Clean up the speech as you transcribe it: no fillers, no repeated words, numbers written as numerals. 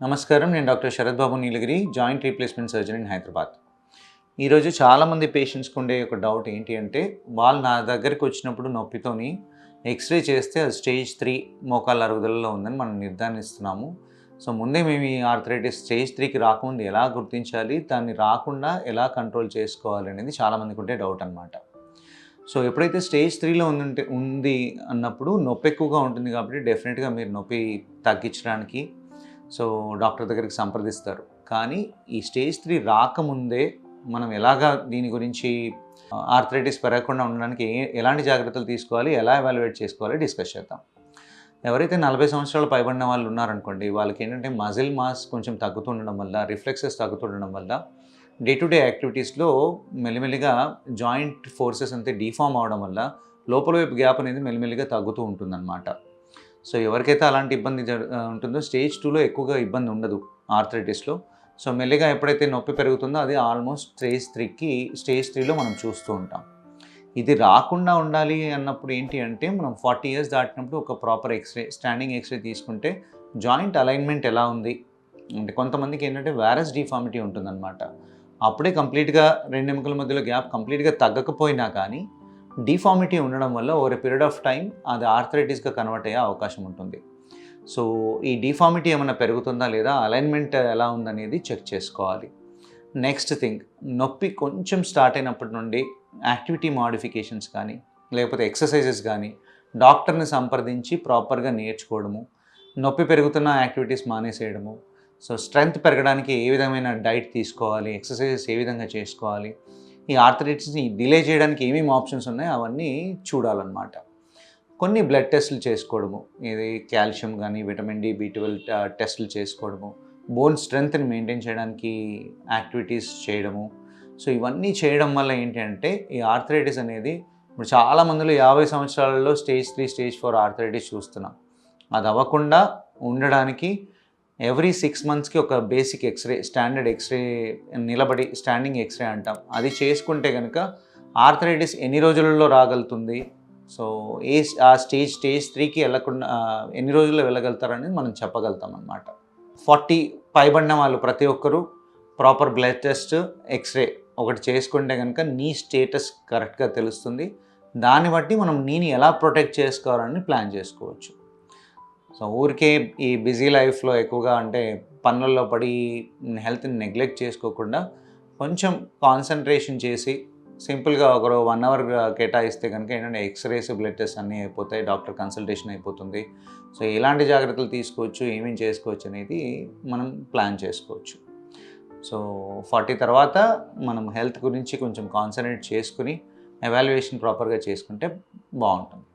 నమస్కారం. నేను doctor Sharath Babu Neelagiri, joint replacement surgeon in Hyderabad. ఈరోజు చాలామంది పేషెంట్స్కి ఉండే ఒక డౌట్ ఏంటి అంటే, వాళ్ళు నా దగ్గరికి వచ్చినప్పుడు నొప్పితోని ఎక్స్‌రే చేస్తే అది స్టేజ్ 3 మోకాళ్ళ అరుగుదలలో ఉందని మనం నిర్ధారిస్తున్నాము. సో, ముందే మేము ఈ ఆర్థరైటిస్ స్టేజ్ 3కి రాకముందు ఎలా గుర్తించాలి, దాన్ని రాకుండా ఎలా కంట్రోల్ చేసుకోవాలి అనేది చాలామందికి ఉండే డౌట్ అనమాట. సో, ఎప్పుడైతే స్టేజ్ 3లో ఉంది అన్నప్పుడు నొప్పి ఎక్కువగా ఉంటుంది కాబట్టి డెఫినెట్‌గా మీరు నొప్పి తగ్గించడానికి డాక్టర్ దగ్గరికి సంప్రదిస్తారు. కానీ ఈ స్టేజ్ 3 రాకముందే మనం ఎలాగా దీని గురించి ఆర్థరైటిస్ పెరగకుండా ఉండడానికి ఎలాంటి జాగ్రత్తలు తీసుకోవాలి, ఎలా ఎవాల్యుయేట్ చేసుకోవాలి డిస్కస్ చేద్దాం. ఎవరైతే 40 సంవత్సరాలు పైబడిన వాళ్ళు ఉన్నారనుకోండి, వాళ్ళకి ఏంటంటే మజిల్ మాస్ కొంచెం తగ్గుతుండడం వల్ల, రిఫ్లెక్సెస్ తగ్గుతుండడం వల్ల డే టు డే యాక్టివిటీస్లో మెల్లిమెల్లిగా జాయింట్ ఫోర్సెస్ అంతే డీఫార్మ్ అవడం వల్ల లోపల వైపు గ్యాప్ అనేది మెల్లిమెల్లిగా తగ్గుతూ ఉంటుందన్నమాట. సో, ఎవరికైతే అలాంటి ఇబ్బంది ఉంటుందో స్టేజ్ 2లో ఎక్కువగా ఇబ్బంది ఉండదు ఆర్థరైటిస్లో. సో, మెల్లిగా ఎప్పుడైతే నొప్పి పెరుగుతుందో అది ఆల్మోస్ట్ స్టేజ్ 3లో మనం చూస్తూ ఉంటాం. ఇది రాకుండా ఉండాలి అన్నప్పుడు ఏంటి అంటే, మనం 40 ఇయర్స్ దాటినప్పుడు ఒక ప్రాపర్ స్టాండింగ్ ఎక్స్‌రే తీసుకుంటే జాయింట్ అలైన్మెంట్ ఎలా ఉంది అంటే, కొంతమందికి ఏంటంటే వారస్ డిఫార్మిటీ ఉంటుందన్నమాట. అప్పుడే కంప్లీట్గా 2 ఎముకల మధ్యలో గ్యాప్ కంప్లీట్గా తగ్గకపోయినా కానీ డిఫార్మిటీ ఉండడం వల్ల over a period of time అది ఆర్థరైటిస్గా కన్వర్ట్ అయ్యే అవకాశం ఉంటుంది. సో, ఈ డిఫార్మిటీ ఏమైనా పెరుగుతుందా లేదా, అలైన్మెంట్ ఎలా ఉందనేది చెక్ చేసుకోవాలి. నెక్స్ట్ థింగ్, నొప్పి కొంచెం స్టార్ట్ అయినప్పటి నుండి యాక్టివిటీ మోడిఫికేషన్స్ కానీ లేకపోతే ఎక్సర్సైజెస్ కానీ డాక్టర్ని సంప్రదించి ప్రాపర్గా నేర్చుకోవడము, నొప్పి పెరుగుతున్న యాక్టివిటీస్ మానేసేయడము, సో స్ట్రెంగ్త్ పెరగడానికి ఏ విధమైన డైట్ తీసుకోవాలి, ఎక్సర్సైజెస్ ఏ విధంగా చేసుకోవాలి, ఈ ఆర్థరైటిస్ని డిలే చేయడానికి ఏమేమి ఆప్షన్స్ ఉన్నాయో అవన్నీ చూడాలన్నమాట. కొన్ని బ్లడ్ టెస్టులు చేసుకోవడము, ఇది కాల్షియం కానీ విటమిన్ డి, బి12 టెస్టులు చేసుకోవడము, బోన్ స్ట్రెంగ్త్ని మెయింటైన్ చేయడానికి యాక్టివిటీస్ చేయడము. సో, ఇవన్నీ చేయడం వల్ల ఏంటి అంటే, ఈ ఆర్థరైటిస్ అనేది ఇప్పుడు చాలా మందిలో 50 సంవత్సరాలలో స్టేజ్ 3, స్టేజ్ 4 ఆర్థరైటిస్ చూస్తున్నాం. అది అవ్వకుండా ఉండడానికి ఎవ్రీ 6 మంత్స్కి ఒక బేసిక్ ఎక్స్‌రే, స్టాండర్డ్ ఎక్స్‌రే, నిలబడి స్టాండింగ్ ఎక్స్‌రే అంటాం, అది చేసుకుంటే కనుక ఆర్థరైటిస్ ఎన్ని రోజులలో రాగలుగుతుంది, సో ఆ స్టేజ్ 3కి వెళ్ళకుండా ఎన్ని రోజుల్లో వెళ్ళగలుగుతారనేది మనం చెప్పగలుగుతాం అన్నమాట. 40 పైబడిన వాళ్ళు ప్రతి ఒక్కరూ ప్రాపర్ బ్లడ్ టెస్ట్, ఎక్స్‌రే ఒకటి చేసుకుంటే కనుక నీ స్టేటస్ కరెక్ట్గా తెలుస్తుంది. దాన్ని బట్టి మనం నీని ఎలా ప్రొటెక్ట్ చేసుకోవాలని ప్లాన్ చేసుకోవచ్చు. సో, ఊరికే ఈ బిజీ లైఫ్లో ఎక్కువగా అంటే పనులలో పడి హెల్త్ని నెగ్లెక్ట్ చేసుకోకుండా కొంచెం కాన్సన్ట్రేషన్ చేసి సింపుల్గా ఒక 1 అవర్ కేటాయిస్తే కనుక ఏంటంటే ఎక్స్‌రేస్, బ్లడ్ టెస్ట్ అన్నీ అయిపోతాయి, డాక్టర్ కన్సల్టేషన్ అయిపోతుంది. సో, ఎలాంటి జాగ్రత్తలు తీసుకోవచ్చు, ఏమేమి చేసుకోవచ్చు అనేది మనం ప్లాన్ చేసుకోవచ్చు. సో, 40 తర్వాత మనం హెల్త్ గురించి కొంచెం కాన్సన్ట్రేట్ చేసుకుని ఎవాల్యుయేషన్ ప్రాపర్గా చేసుకుంటే బాగుంటుంది.